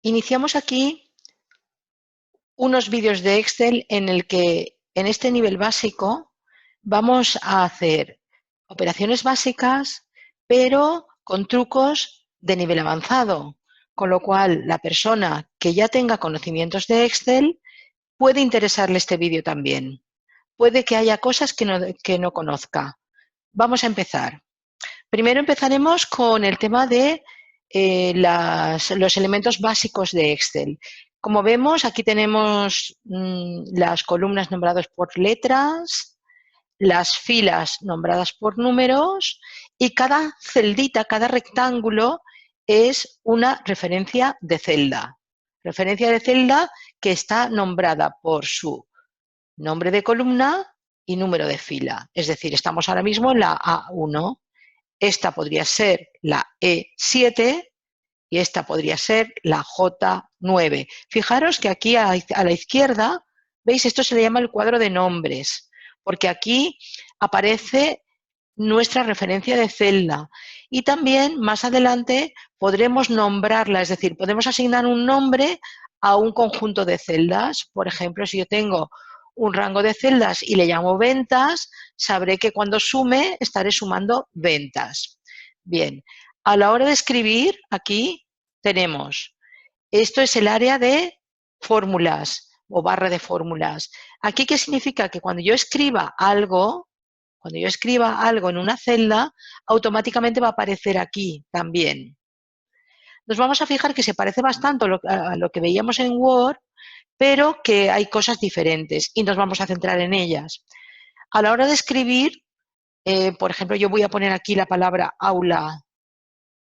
Iniciamos aquí unos vídeos de Excel en el que en este nivel básico vamos a hacer operaciones básicas, pero con trucos de nivel avanzado, con lo cual la persona que ya tenga conocimientos de Excel puede interesarle este vídeo también. Puede que haya cosas que no conozca. Vamos a empezar. Primero empezaremos con el tema de los elementos básicos de Excel. Como vemos, aquí tenemos las columnas nombradas por letras, las filas nombradas por números y cada celdita, cada rectángulo es una referencia de celda. Referencia de celda que está nombrada por su nombre de columna y número de fila. Es decir, estamos ahora mismo en la A1. Esta podría ser la E7 y esta podría ser la J9. Fijaros que aquí a la izquierda, ¿veis? Esto se le llama el cuadro de nombres, porque aquí aparece nuestra referencia de celda. Y también más adelante podremos nombrarla, es decir, podemos asignar un nombre a un conjunto de celdas. Por ejemplo, si yo tengo un rango de celdas y le llamo ventas, sabré que cuando sume estaré sumando ventas. Bien, a la hora de escribir, aquí tenemos, esto es el área de fórmulas o barra de fórmulas. ¿Aquí qué significa? Que cuando yo escriba algo en una celda, automáticamente va a aparecer aquí también. Nos vamos a fijar que se parece bastante a lo que veíamos en Word, pero que hay cosas diferentes y nos vamos a centrar en ellas. A la hora de escribir, por ejemplo, yo voy a poner aquí la palabra aula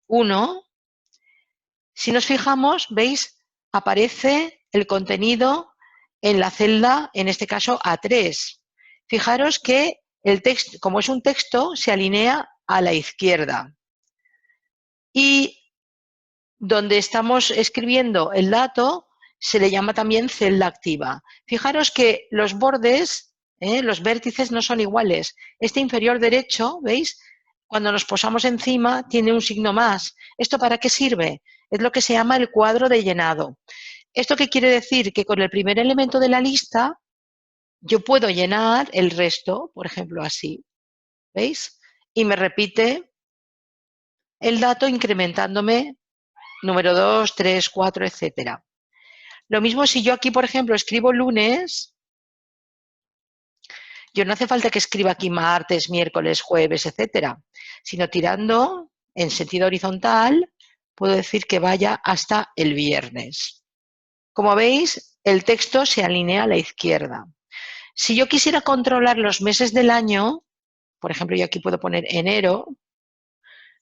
1. Si nos fijamos, ¿veis? Aparece el contenido en la celda, en este caso A3. Fijaros que el texto, como es un texto, se alinea a la izquierda. Y donde estamos escribiendo el dato, se le llama también celda activa. Fijaros que los bordes, los vértices no son iguales. Este inferior derecho, ¿veis? Cuando nos posamos encima tiene un signo más. ¿Esto para qué sirve? Es lo que se llama el cuadro de llenado. ¿Esto qué quiere decir? Que con el primer elemento de la lista yo puedo llenar el resto, por ejemplo, así. ¿Veis? Y me repite el dato incrementándome número 2, 3, 4, etcétera. Lo mismo si yo aquí, por ejemplo, escribo lunes, yo no hace falta que escriba aquí martes, miércoles, jueves, etcétera, sino tirando en sentido horizontal, puedo decir que vaya hasta el viernes. Como veis, el texto se alinea a la izquierda. Si yo quisiera controlar los meses del año, por ejemplo, yo aquí puedo poner enero,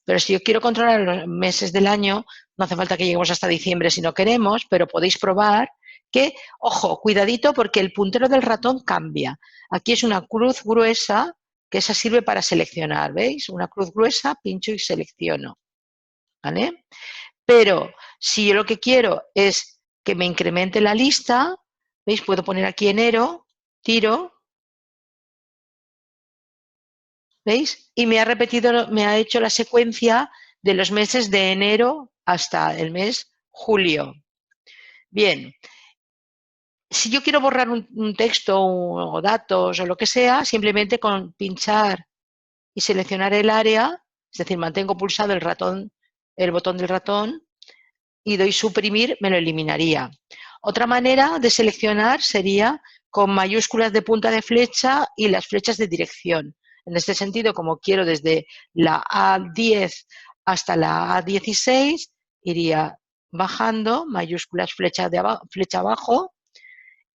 pero si yo quiero controlar los meses del año, no hace falta que lleguemos hasta diciembre si no queremos, pero podéis probar que, ojo, cuidadito porque el puntero del ratón cambia. Aquí es una cruz gruesa, que esa sirve para seleccionar, ¿veis? Una cruz gruesa, pincho y selecciono, ¿vale? Pero si yo lo que quiero es que me incremente la lista, ¿veis? Puedo poner aquí enero, tiro, ¿veis? Y me ha repetido, me ha hecho la secuencia de los meses de enero hasta el mes julio. Bien, si yo quiero borrar un texto o datos o lo que sea, simplemente con pinchar y seleccionar el área, es decir, mantengo pulsado el botón del ratón y doy suprimir, me lo eliminaría. Otra manera de seleccionar sería con mayúsculas de punta de flecha y las flechas de dirección. En este sentido, como quiero desde la A10 hasta la A16, iría bajando, mayúsculas flecha abajo,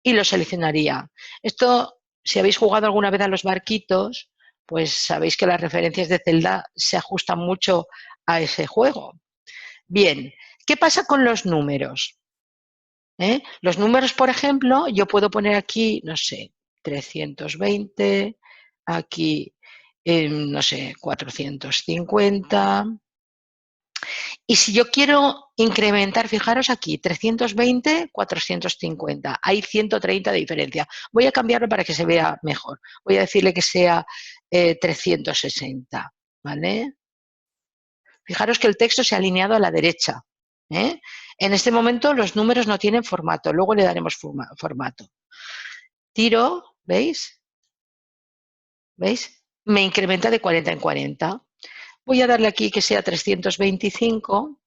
y lo seleccionaría. Esto, si habéis jugado alguna vez a los barquitos, pues sabéis que las referencias de celda se ajustan mucho a ese juego. Bien, ¿qué pasa con los números? Los números, por ejemplo, yo puedo poner aquí, no sé, 320, aquí, no sé, 450. Y si yo quiero incrementar, fijaros aquí, 320, 450, hay 130 de diferencia. Voy a cambiarlo para que se vea mejor. Voy a decirle que sea 360, ¿vale? Fijaros que el texto se ha alineado a la derecha. ¿eh? En este momento los números no tienen formato, luego le daremos formato. Tiro, ¿veis? ¿Veis? Me incrementa de 40 en 40. Voy a darle aquí que sea 325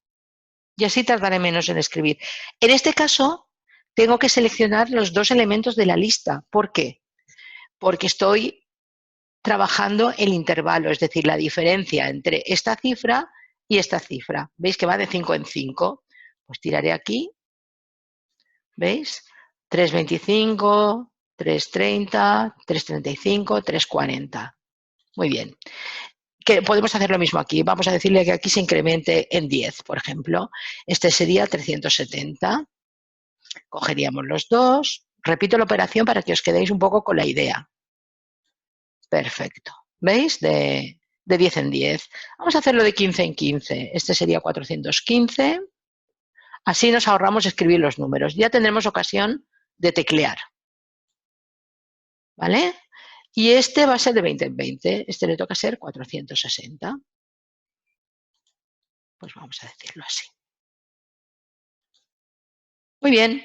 y así tardaré menos en escribir. En este caso, tengo que seleccionar los dos elementos de la lista. ¿Por qué? Porque estoy trabajando el intervalo, es decir, la diferencia entre esta cifra y esta cifra. ¿Veis que va de 5 en 5? Pues tiraré aquí, ¿veis? 325, 330, 335, 340. Muy bien. Que podemos hacer lo mismo aquí. Vamos a decirle que aquí se incremente en 10, por ejemplo. Este sería 370. Cogeríamos los dos. Repito la operación para que os quedéis un poco con la idea. Perfecto. ¿Veis? De 10 en 10. Vamos a hacerlo de 15 en 15. Este sería 415. Así nos ahorramos escribir los números. Ya tendremos ocasión de teclear. ¿Vale? Y este va a ser de 20 en 20. Este le toca ser 460. Pues vamos a decirlo así. Muy bien,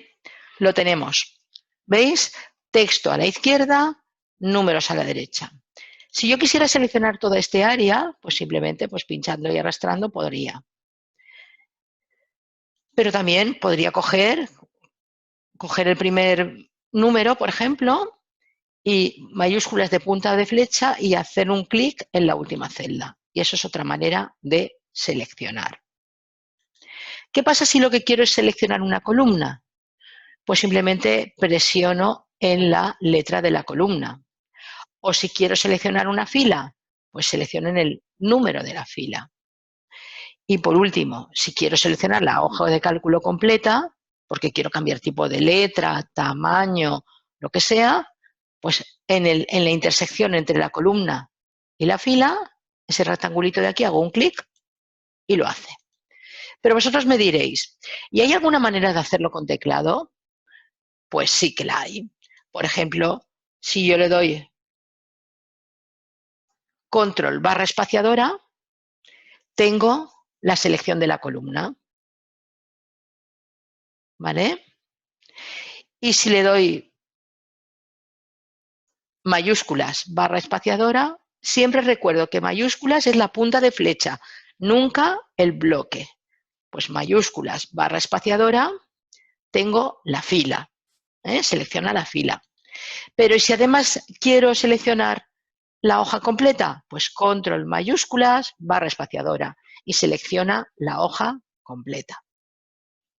lo tenemos. ¿Veis? Texto a la izquierda, números a la derecha. Si yo quisiera seleccionar toda este área, pues simplemente pues pinchando y arrastrando podría. Pero también podría coger el primer número, por ejemplo, y mayúsculas de punta de flecha y hacer un clic en la última celda. Y eso es otra manera de seleccionar. ¿Qué pasa si lo que quiero es seleccionar una columna? Pues simplemente presiono en la letra de la columna. O si quiero seleccionar una fila, pues selecciono en el número de la fila. Y por último, si quiero seleccionar la hoja de cálculo completa, porque quiero cambiar tipo de letra, tamaño, lo que sea, pues en la intersección entre la columna y la fila, ese rectangulito de aquí, hago un clic y lo hace. Pero vosotros me diréis, ¿y hay alguna manera de hacerlo con teclado? Pues sí que la hay. Por ejemplo, si yo le doy control barra espaciadora, tengo la selección de la columna. ¿Vale? Y si le doy mayúsculas barra espaciadora, siempre recuerdo que mayúsculas es la punta de flecha, nunca el bloque. Pues mayúsculas barra espaciadora, tengo la fila, selecciona la fila. Pero si además quiero seleccionar la hoja completa, pues control mayúsculas barra espaciadora y selecciona la hoja completa.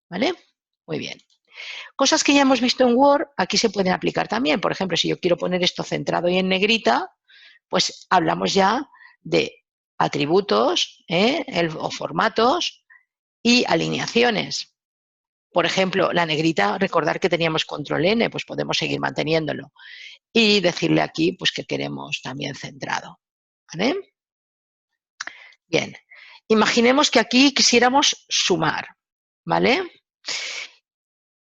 ¿Vale? Muy bien. Cosas que ya hemos visto en Word, aquí se pueden aplicar también. Por ejemplo, si yo quiero poner esto centrado y en negrita, pues hablamos ya de atributos o formatos y alineaciones. Por ejemplo, la negrita, recordar que teníamos control N, pues podemos seguir manteniéndolo. Y decirle aquí pues que queremos también centrado. ¿Vale? Bien, imaginemos que aquí quisiéramos sumar. ¿Vale?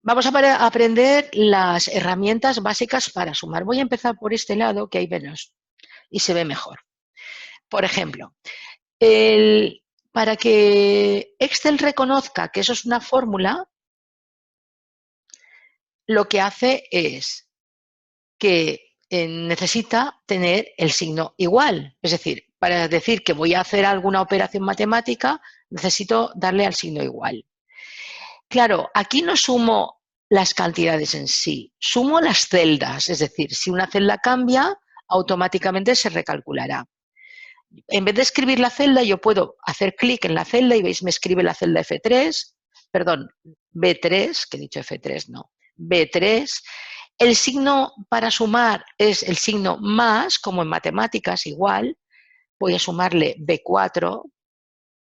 Vamos a aprender las herramientas básicas para sumar. Voy a empezar por este lado, que hay menos y se ve mejor. Por ejemplo, para que Excel reconozca que eso es una fórmula, lo que hace es que necesita tener el signo igual. Es decir, para decir que voy a hacer alguna operación matemática, necesito darle al signo igual. Claro, aquí no sumo las cantidades en sí, sumo las celdas, es decir, si una celda cambia, automáticamente se recalculará. En vez de escribir la celda, yo puedo hacer clic en la celda y veis, me escribe la celda F3, perdón, B3, que he dicho F3, no, B3. El signo para sumar es el signo más, como en matemáticas, igual. Voy a sumarle B4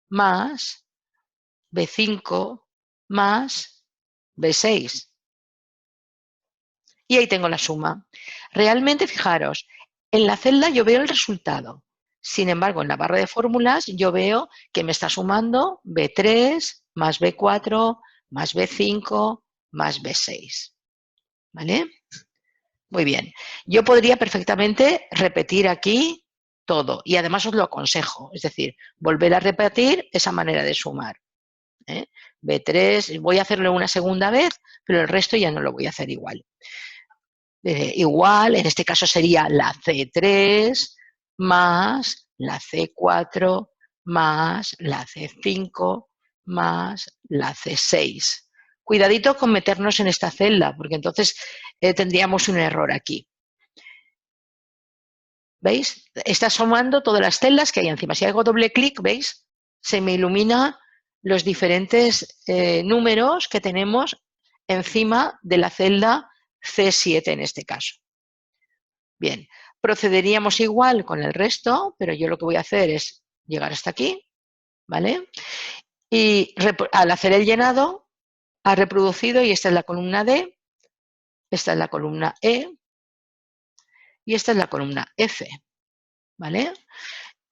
más B5 más B6. Y ahí tengo la suma. Realmente, fijaros, en la celda yo veo el resultado. Sin embargo, en la barra de fórmulas yo veo que me está sumando B3 más B4 más B5 más B6. ¿Vale? Muy bien. Yo podría perfectamente repetir aquí todo y además os lo aconsejo. Es decir, volver a repetir esa manera de sumar. ¿eh? B3, voy a hacerlo una segunda vez, pero el resto ya no lo voy a hacer igual. Igual, en este caso sería la C3 más la C4 más la C5 más la C6. Cuidadito con meternos en esta celda, porque entonces tendríamos un error aquí. ¿Veis? Está sumando todas las celdas que hay encima. Si hago doble clic, ¿veis? Se me ilumina los diferentes números que tenemos encima de la celda C7 en este caso. Bien, procederíamos igual con el resto, pero yo lo que voy a hacer es llegar hasta aquí, ¿vale? Y al hacer el llenado, ha reproducido y esta es la columna D, esta es la columna E y esta es la columna F, ¿vale?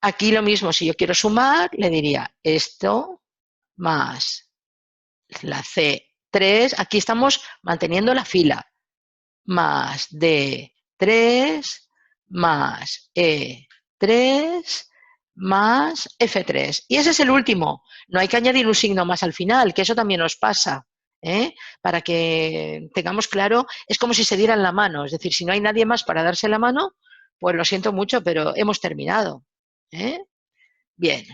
Aquí lo mismo, si yo quiero sumar, le diría esto más la C3, aquí estamos manteniendo la fila, más D3 más E3 más F3. Y ese es el último. No hay que añadir un signo más al final, que eso también nos pasa. Para que tengamos claro, es como si se dieran la mano. Es decir, si no hay nadie más para darse la mano, pues lo siento mucho, pero hemos terminado. Bien.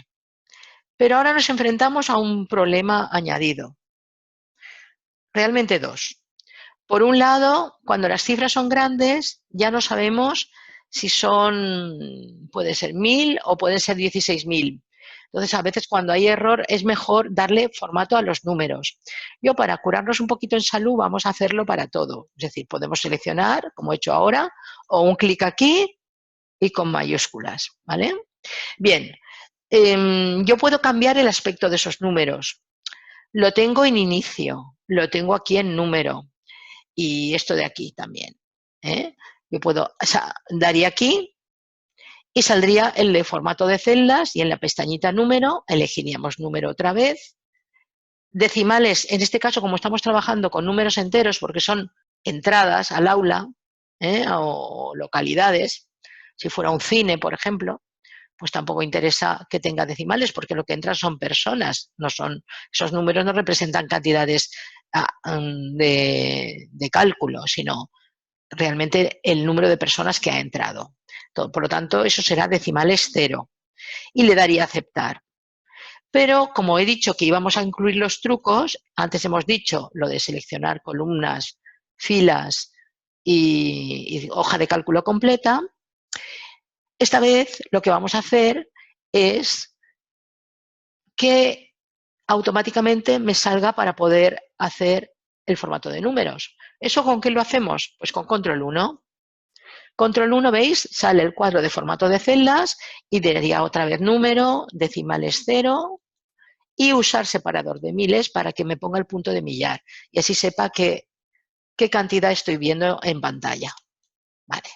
Pero ahora nos enfrentamos a un problema añadido. Realmente dos. Por un lado, cuando las cifras son grandes, ya no sabemos si son, puede ser 1000 o pueden ser 16.000. Entonces, a veces cuando hay error es mejor darle formato a los números. Yo, para curarnos un poquito en salud, vamos a hacerlo para todo. Es decir, podemos seleccionar, como he hecho ahora, o un clic aquí y con mayúsculas, ¿vale? Bien, yo puedo cambiar el aspecto de esos números. Lo tengo en inicio, lo tengo aquí en número y esto de aquí también. Yo puedo, daría aquí y saldría el de formato de celdas y en la pestañita número elegiríamos número otra vez. Decimales, en este caso, como estamos trabajando con números enteros porque son entradas al aula o localidades, si fuera un cine, por ejemplo, pues tampoco interesa que tenga decimales porque lo que entran son personas, no son, esos números no representan cantidades de cálculo, sino realmente el número de personas que ha entrado. Por lo tanto, eso será decimales 0 y le daría a aceptar. Pero como he dicho que íbamos a incluir los trucos, antes hemos dicho lo de seleccionar columnas, filas y hoja de cálculo completa. Esta vez lo que vamos a hacer es que automáticamente me salga para poder hacer el formato de números. ¿Eso con qué lo hacemos? Pues con control 1. Control 1, ¿veis? Sale el cuadro de formato de celdas y daría otra vez número, decimales 0 y usar separador de miles para que me ponga el punto de millar y así sepa qué cantidad estoy viendo en pantalla. Vale.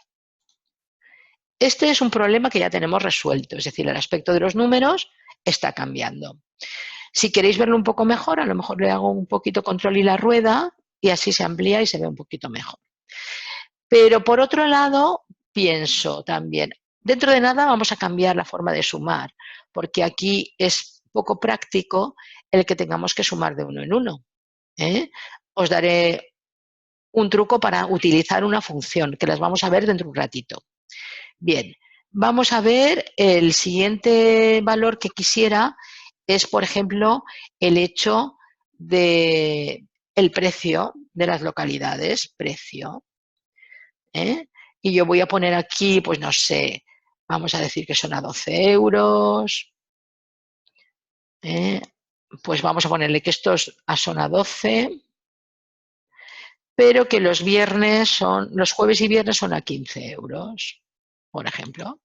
Este es un problema que ya tenemos resuelto, es decir, el aspecto de los números está cambiando. Si queréis verlo un poco mejor, a lo mejor le hago un poquito control y la rueda y así se amplía y se ve un poquito mejor. Pero por otro lado, pienso también, dentro de nada vamos a cambiar la forma de sumar, porque aquí es poco práctico el que tengamos que sumar de uno en uno. Os daré un truco para utilizar una función, que las vamos a ver dentro de un ratito. Bien, vamos a ver el siguiente valor que quisiera es, por ejemplo, el hecho de el precio de las localidades, precio. Y yo voy a poner aquí, pues no sé, vamos a decir que son a 12 euros. Pues vamos a ponerle que estos son a 12, pero que los jueves y viernes son a 15 euros, por ejemplo.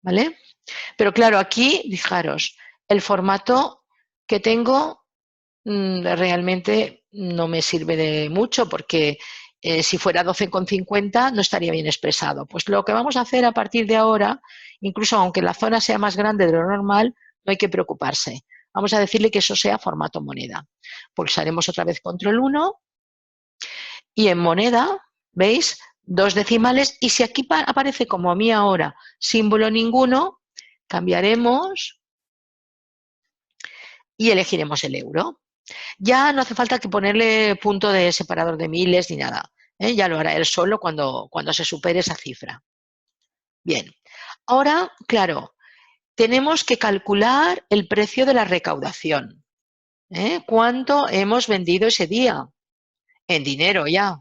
¿Vale? Pero claro, aquí, fijaros, el formato que tengo realmente no me sirve de mucho porque si fuera 12,50 no estaría bien expresado. Pues lo que vamos a hacer a partir de ahora, incluso aunque la zona sea más grande de lo normal, no hay que preocuparse. Vamos a decirle que eso sea formato moneda. Pulsaremos otra vez control 1 y en moneda, ¿veis? 2 decimales y si aquí aparece como a mí ahora símbolo ninguno, cambiaremos y elegiremos el euro. Ya no hace falta que ponerle punto de separador de miles ni nada. Ya lo hará él solo cuando se supere esa cifra. Bien, ahora, claro, tenemos que calcular el precio de la recaudación. ¿Cuánto hemos vendido ese día? En dinero ya.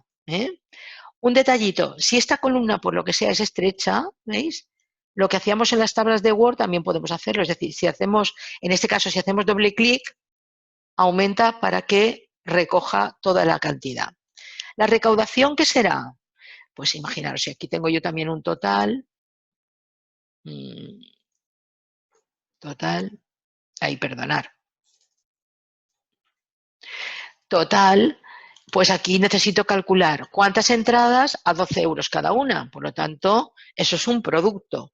Un detallito, si esta columna por lo que sea es estrecha, ¿veis? Lo que hacíamos en las tablas de Word también podemos hacerlo. Es decir, si hacemos, en este caso, si hacemos doble clic, aumenta para que recoja toda la cantidad. ¿La recaudación qué será? Pues imaginaros, si aquí tengo yo también un total, perdonar. Total, pues aquí necesito calcular cuántas entradas a 12 euros cada una. Por lo tanto, eso es un producto.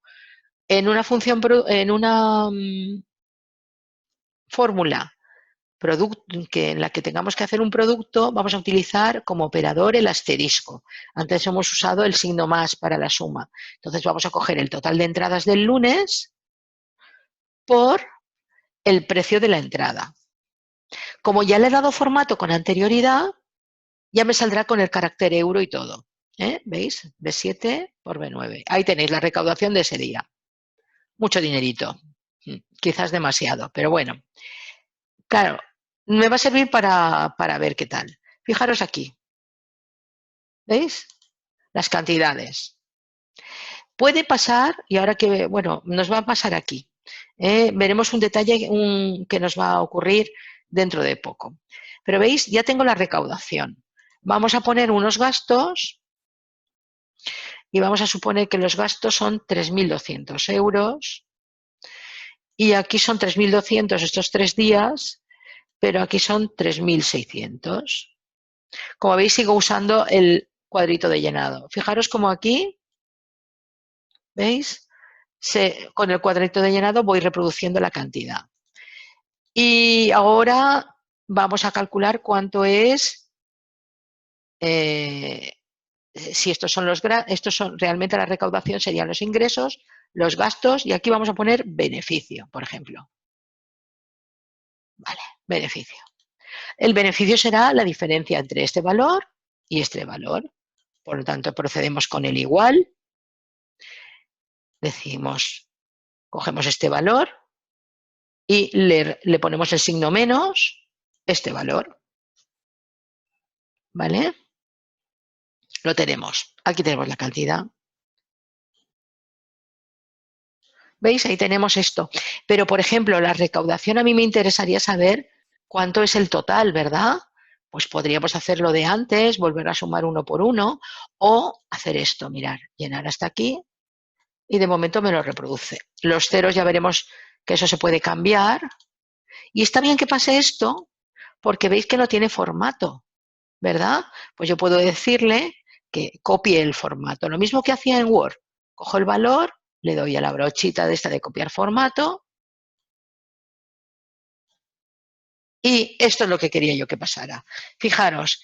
En una función, en una fórmula en la que tengamos que hacer un producto, vamos a utilizar como operador el asterisco. Antes hemos usado el signo más para la suma. Entonces vamos a coger el total de entradas del lunes por el precio de la entrada. Como ya le he dado formato con anterioridad, ya me saldrá con el carácter euro y todo. ¿Veis? B7 por B9. Ahí tenéis la recaudación de ese día. Mucho dinerito. Quizás demasiado, pero bueno. Claro, me va a servir para ver qué tal. Fijaros aquí. ¿Veis? Las cantidades. Puede pasar, y ahora que, bueno, nos va a pasar aquí. Veremos un detalle que nos va a ocurrir dentro de poco. Pero veis, ya tengo la recaudación. Vamos a poner unos gastos y vamos a suponer que los gastos son 3.200 euros. Y aquí son 3.200 estos 3 días, pero aquí son 3.600. Como veis, sigo usando el cuadrito de llenado. Fijaros como aquí, ¿veis? Con el cuadrito de llenado voy reproduciendo la cantidad. Y ahora vamos a calcular cuánto es, si estos son realmente la recaudación, serían los ingresos, los gastos, y aquí vamos a poner beneficio, por ejemplo. Vale, beneficio. El beneficio será la diferencia entre este valor y este valor. Por lo tanto, procedemos con el igual. Decimos, cogemos este valor y le ponemos el signo menos este valor. ¿Vale? Lo tenemos. Aquí tenemos la cantidad. ¿Veis? Ahí tenemos esto. Pero, por ejemplo, la recaudación a mí me interesaría saber cuánto es el total, ¿verdad? Pues podríamos hacerlo de antes, volver a sumar uno por uno o hacer esto, mirar, llenar hasta aquí y de momento me lo reproduce. Los ceros ya veremos que eso se puede cambiar. Y está bien que pase esto porque veis que no tiene formato, ¿verdad? Pues yo puedo decirle que copie el formato. Lo mismo que hacía en Word. Cojo el valor, le doy a la brochita de esta de copiar formato y esto es lo que quería yo que pasara. Fijaros,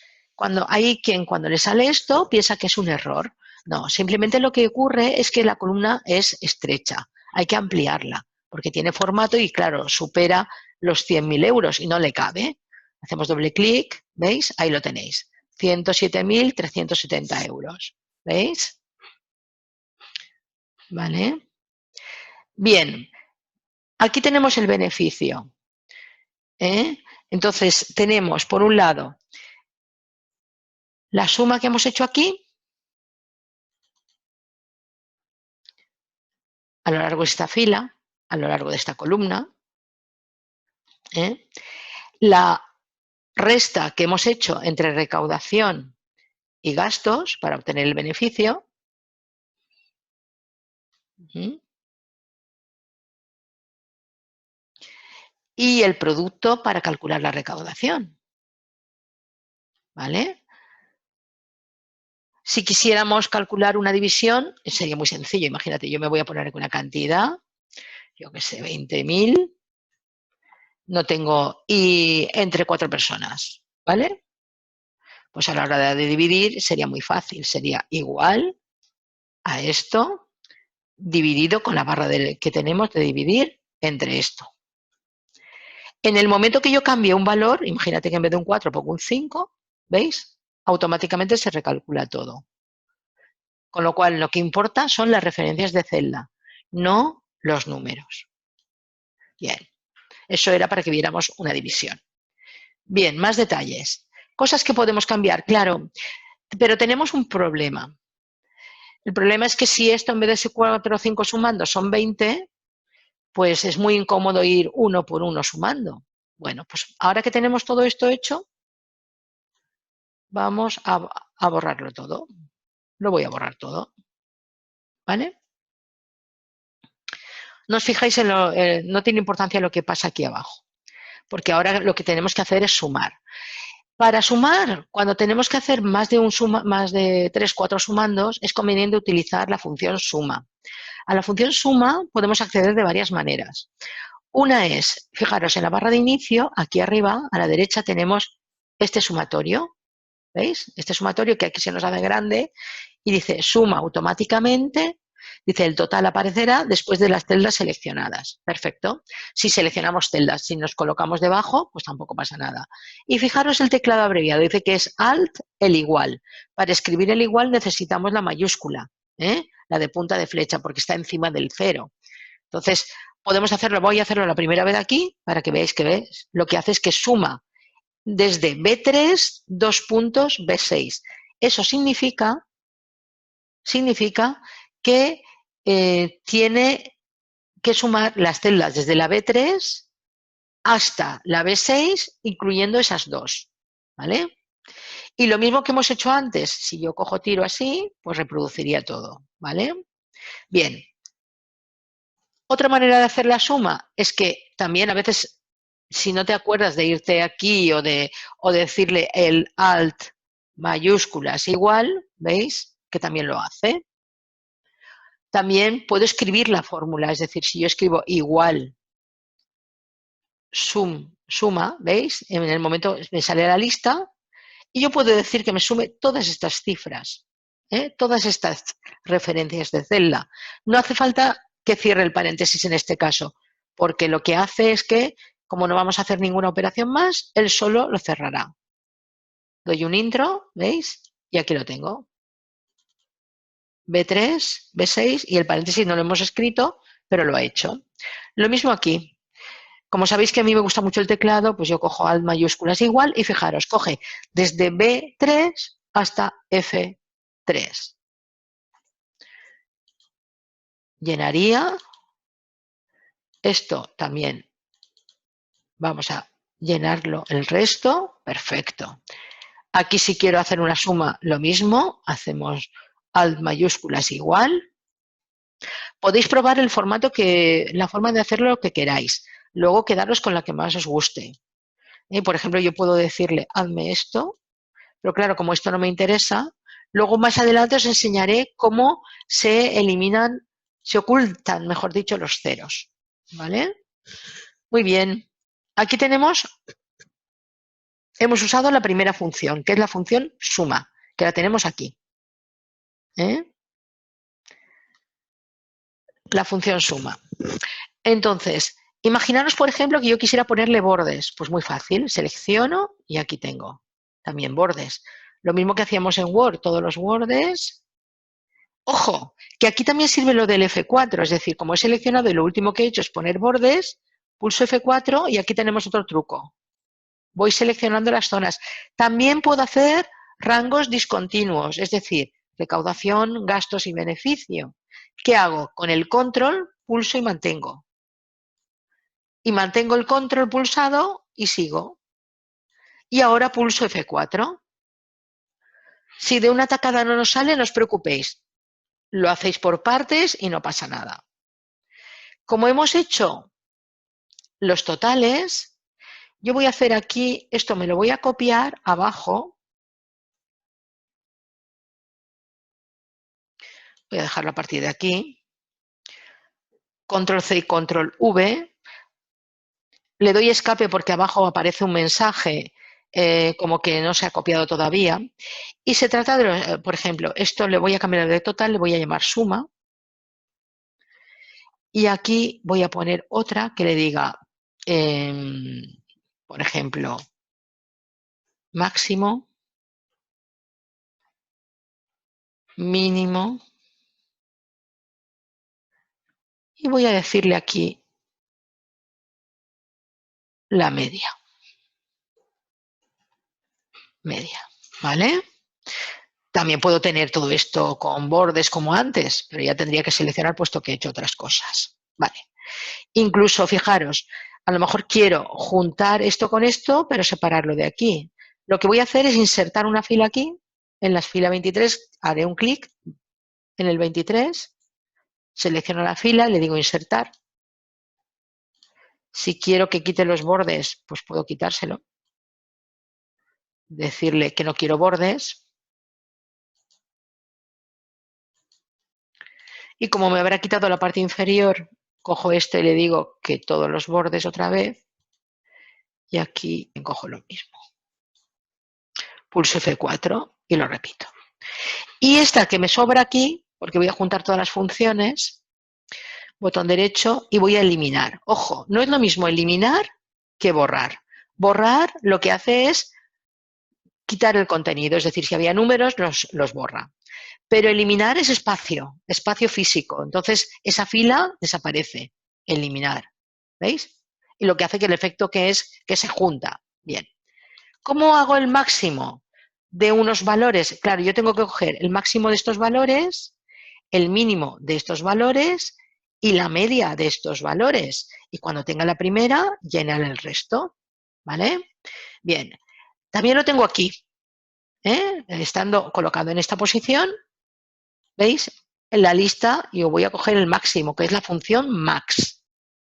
hay quien cuando le sale esto piensa que es un error. No, simplemente lo que ocurre es que la columna es estrecha. Hay que ampliarla porque tiene formato y, claro, supera los 100.000 euros y no le cabe. Hacemos doble clic, ¿veis? Ahí lo tenéis. 107.370 euros. ¿Veis? ¿Vale? Bien, aquí tenemos el beneficio. Entonces, tenemos, por un lado, la suma que hemos hecho aquí a lo largo de esta fila, a lo largo de esta columna. La resta que hemos hecho entre recaudación y gastos para obtener el beneficio. Y el producto para calcular la recaudación. ¿Vale? Si quisiéramos calcular una división, sería muy sencillo. Imagínate, yo me voy a poner una cantidad, yo que sé, 20.000, no tengo, y entre 4 personas, ¿vale? Pues a la hora de dividir sería muy fácil, sería igual a esto dividido con la barra que tenemos de dividir entre esto. En el momento que yo cambie un valor, imagínate que en vez de un 4 pongo un 5, ¿veis? Automáticamente se recalcula todo. Con lo cual, lo que importa son las referencias de celda, no los números. Bien, eso era para que viéramos una división. Bien, más detalles. Cosas que podemos cambiar, claro, pero tenemos un problema. El problema es que si esto en vez de ser 4 o 5 sumando son 20, pues es muy incómodo ir uno por uno sumando. Bueno, pues ahora que tenemos todo esto hecho, vamos a borrarlo todo. Lo voy a borrar todo. ¿Vale? No os fijáis en lo, no tiene importancia lo que pasa aquí abajo, porque ahora lo que tenemos que hacer es sumar. Para sumar, cuando tenemos que hacer más de 3, 4 sumandos, es conveniente utilizar la función suma. A la función suma podemos acceder de varias maneras. Una es, fijaros, en la barra de inicio, aquí arriba, a la derecha, tenemos este sumatorio. ¿Veis? Este sumatorio que aquí se nos hace grande y dice suma automáticamente. Dice, el total aparecerá después de las celdas seleccionadas. Perfecto. Si seleccionamos celdas, si nos colocamos debajo, pues tampoco pasa nada. Y fijaros el teclado abreviado. Dice que es Alt, el igual. Para escribir el igual necesitamos la mayúscula, la de punta de flecha, porque está encima del 0. Entonces, podemos hacerlo. Voy a hacerlo la primera vez aquí para que veáis que lo que hace es que suma desde B3, 2 puntos, B6. Eso significa que tiene que sumar las celdas desde la B3 hasta la B6, incluyendo esas dos. ¿Vale? Y lo mismo que hemos hecho antes, si yo cojo tiro así, pues reproduciría todo. ¿Vale? Bien. Otra manera de hacer la suma es que también a veces, si no te acuerdas de irte aquí o de decirle el Alt mayúsculas igual, ¿veis? Que también lo hace. También puedo escribir la fórmula, es decir, si yo escribo igual suma, ¿veis? En el momento me sale la lista y yo puedo decir que me sume todas estas cifras, todas estas referencias de celda. No hace falta que cierre el paréntesis en este caso, porque lo que hace es que, como no vamos a hacer ninguna operación más, él solo lo cerrará. Doy un intro, ¿veis? Y aquí lo tengo. B3, B6 y el paréntesis no lo hemos escrito, pero lo ha hecho. Lo mismo aquí. Como sabéis que a mí me gusta mucho el teclado, pues yo cojo Alt mayúsculas igual y fijaros, coge desde B3 hasta F3. Llenaría. Esto también vamos a llenarlo el resto. Perfecto. Aquí si quiero hacer una suma, lo mismo. Hacemos Alt mayúsculas igual. Podéis probar el formato la forma de hacerlo que queráis. Luego quedaros con la que más os guste. Por ejemplo, yo puedo decirle, hazme esto, pero claro, como esto no me interesa, luego más adelante os enseñaré cómo se eliminan, se ocultan, mejor dicho, los ceros. ¿Vale? Muy bien. Aquí hemos usado la primera función, que es la función suma, que la tenemos aquí. La función suma. Entonces, imaginaros, por ejemplo, que yo quisiera ponerle bordes. Pues muy fácil, selecciono y aquí tengo también bordes. Lo mismo que hacíamos en Word, todos los bordes. Ojo, que aquí también sirve lo del F4, es decir, como he seleccionado y lo último que he hecho es poner bordes, pulso F4 y aquí tenemos otro truco. Voy seleccionando las zonas. También puedo hacer rangos discontinuos, es decir, recaudación, gastos y beneficio. ¿Qué hago? Con el control pulso y mantengo. Y mantengo el control pulsado y sigo. Y ahora pulso F4. Si de una tacada no nos sale, no os preocupéis. Lo hacéis por partes y no pasa nada. Como hemos hecho los totales, yo voy a hacer aquí, esto me lo voy a copiar abajo. Voy a dejarlo a partir de aquí. Control C y Control V. Le doy escape porque abajo aparece un mensaje como que no se ha copiado todavía. Y se trata de, por ejemplo, esto le voy a cambiar de total, le voy a llamar suma. Y aquí voy a poner otra que le diga por ejemplo, máximo, mínimo, y voy a decirle aquí la media, ¿vale? También puedo tener todo esto con bordes como antes, pero ya tendría que seleccionar puesto que he hecho otras cosas, ¿vale? Incluso, fijaros, a lo mejor quiero juntar esto con esto, pero separarlo de aquí. Lo que voy a hacer es insertar una fila aquí, en la fila 23, haré un clic en el 23, selecciono la fila, le digo insertar. Si quiero que quite los bordes, pues puedo quitárselo. Decirle que no quiero bordes. Y como me habrá quitado la parte inferior, cojo este y le digo que todos los bordes otra vez. Y aquí cojo lo mismo. Pulso F4 y lo repito. Y esta que me sobra aquí, porque voy a juntar todas las funciones, botón derecho y voy a eliminar. Ojo, no es lo mismo eliminar que borrar. Borrar lo que hace es quitar el contenido, es decir, si había números los borra. Pero eliminar es espacio, espacio físico. Entonces, esa fila desaparece. Eliminar. ¿Veis? Y lo que hace que el efecto que es que se junta. Bien. ¿Cómo hago el máximo de unos valores? Claro, yo tengo que coger el máximo de estos valores, el mínimo de estos valores y la media de estos valores. Y cuando tenga la primera, llenar el resto. ¿Vale? Bien. También lo tengo aquí. Estando colocado en esta posición, ¿veis? En la lista yo voy a coger el máximo, que es la función max.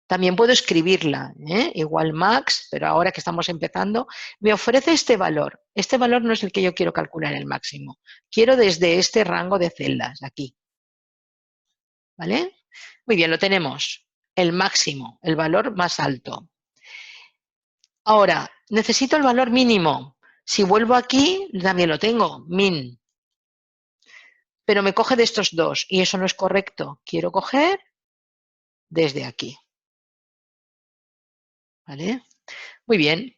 También puedo escribirla, igual max, pero ahora que estamos empezando, me ofrece este valor. Este valor no es el que yo quiero calcular el máximo. Quiero desde este rango de celdas, aquí. ¿Vale? Muy bien, lo tenemos. El máximo, el valor más alto. Ahora, necesito el valor mínimo. Si vuelvo aquí, también lo tengo, min. Pero me coge de estos dos y eso no es correcto. Quiero coger desde aquí. ¿Vale? Muy bien,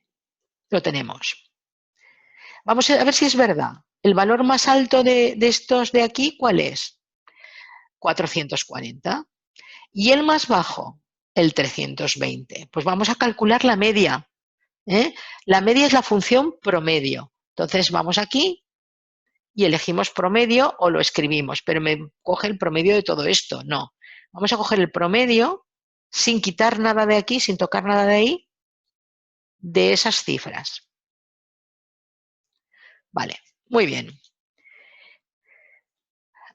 lo tenemos. Vamos a ver si es verdad. El valor más alto de estos de aquí, ¿cuál es? 440. ¿Y el más bajo? El 320. Pues vamos a calcular la media. La media es la función promedio. Entonces vamos aquí y elegimos promedio o lo escribimos, pero me coge el promedio de todo esto. No. Vamos a coger el promedio sin quitar nada de aquí, sin tocar nada de ahí, de esas cifras. Vale, muy bien.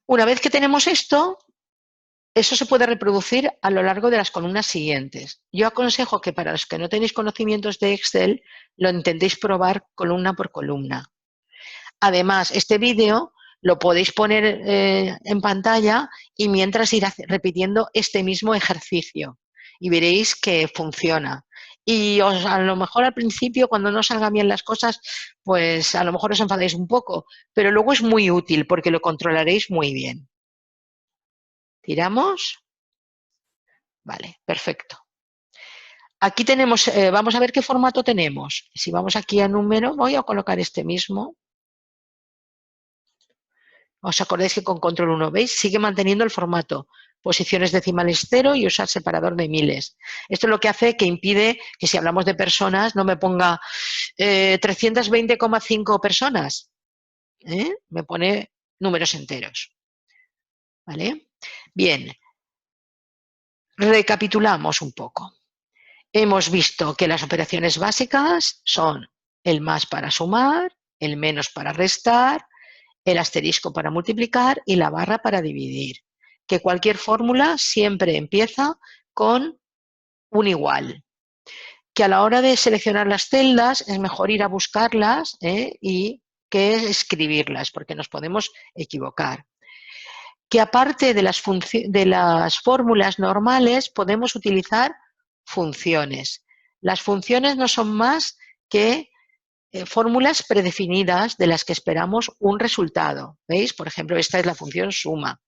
Una vez que tenemos esto, eso se puede reproducir a lo largo de las columnas siguientes. Yo aconsejo que para los que no tenéis conocimientos de Excel, lo intentéis probar columna por columna. Además, este vídeo lo podéis poner en pantalla y mientras ir repitiendo este mismo ejercicio y veréis que funciona. Y a lo mejor al principio, cuando no salgan bien las cosas, pues a lo mejor os enfadéis un poco, pero luego es muy útil porque lo controlaréis muy bien. ¿Tiramos? Vale, perfecto. Aquí tenemos, vamos a ver qué formato tenemos. Si vamos aquí a número, voy a colocar este mismo. ¿Os acordáis que con control 1, veis? Sigue manteniendo el formato. Posiciones decimales 0 y usar separador de miles. Esto es lo que hace que impide que si hablamos de personas no me ponga 320,5 personas. Me pone números enteros. ¿Vale? Bien. Recapitulamos un poco. Hemos visto que las operaciones básicas son el más para sumar, el menos para restar, el asterisco para multiplicar y la barra para dividir. Que cualquier fórmula siempre empieza con un igual. Que a la hora de seleccionar las celdas es mejor ir a buscarlas y que escribirlas, porque nos podemos equivocar. Que aparte de las fórmulas normales podemos utilizar funciones. Las funciones no son más que fórmulas predefinidas de las que esperamos un resultado. ¿Veis? Por ejemplo, esta es la función suma.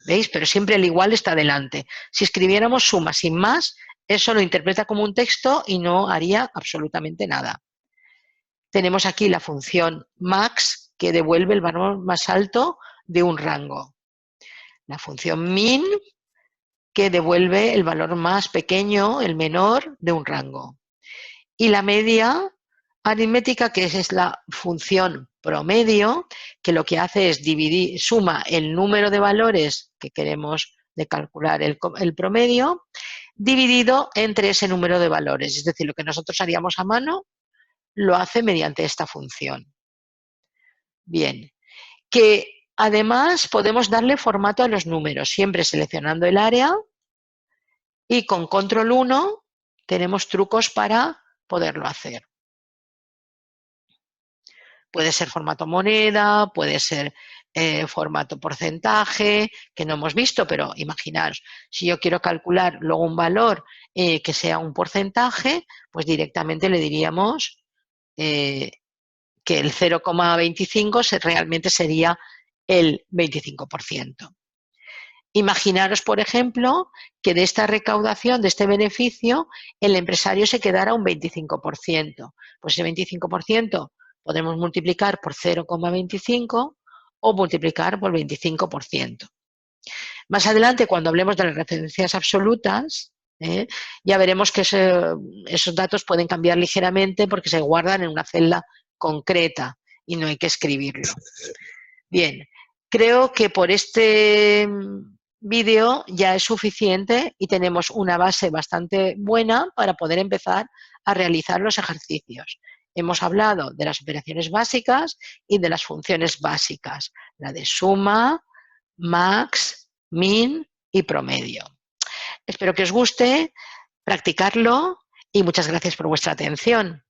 ¿Veis? Pero siempre el igual está delante. Si escribiéramos suma sin más, eso lo interpreta como un texto y no haría absolutamente nada. Tenemos aquí la función max, que devuelve el valor más alto de un rango. La función min, que devuelve el valor más pequeño, el menor, de un rango. Y la media aritmética, que es la función promedio, que lo que hace es dividir, suma el número de valores que queremos de calcular el promedio, dividido entre ese número de valores. Es decir, lo que nosotros haríamos a mano, lo hace mediante esta función. Bien, que además podemos darle formato a los números, siempre seleccionando el área, y con control 1 tenemos trucos para poderlo hacer. Puede ser formato moneda, puede ser formato porcentaje, que no hemos visto, pero imaginaros, si yo quiero calcular luego un valor que sea un porcentaje, pues directamente le diríamos que el 0,25 realmente sería el 25%. Imaginaros, por ejemplo, que de esta recaudación, de este beneficio, el empresario se quedara un 25%. Pues ese 25% podemos multiplicar por 0,25 o multiplicar por 25%. Más adelante, cuando hablemos de las referencias absolutas, ya veremos que esos datos pueden cambiar ligeramente porque se guardan en una celda concreta y no hay que escribirlo. Bien, creo que por este vídeo ya es suficiente y tenemos una base bastante buena para poder empezar a realizar los ejercicios. Hemos hablado de las operaciones básicas y de las funciones básicas, la de suma, max, min y promedio. Espero que os guste, practicarlo y muchas gracias por vuestra atención.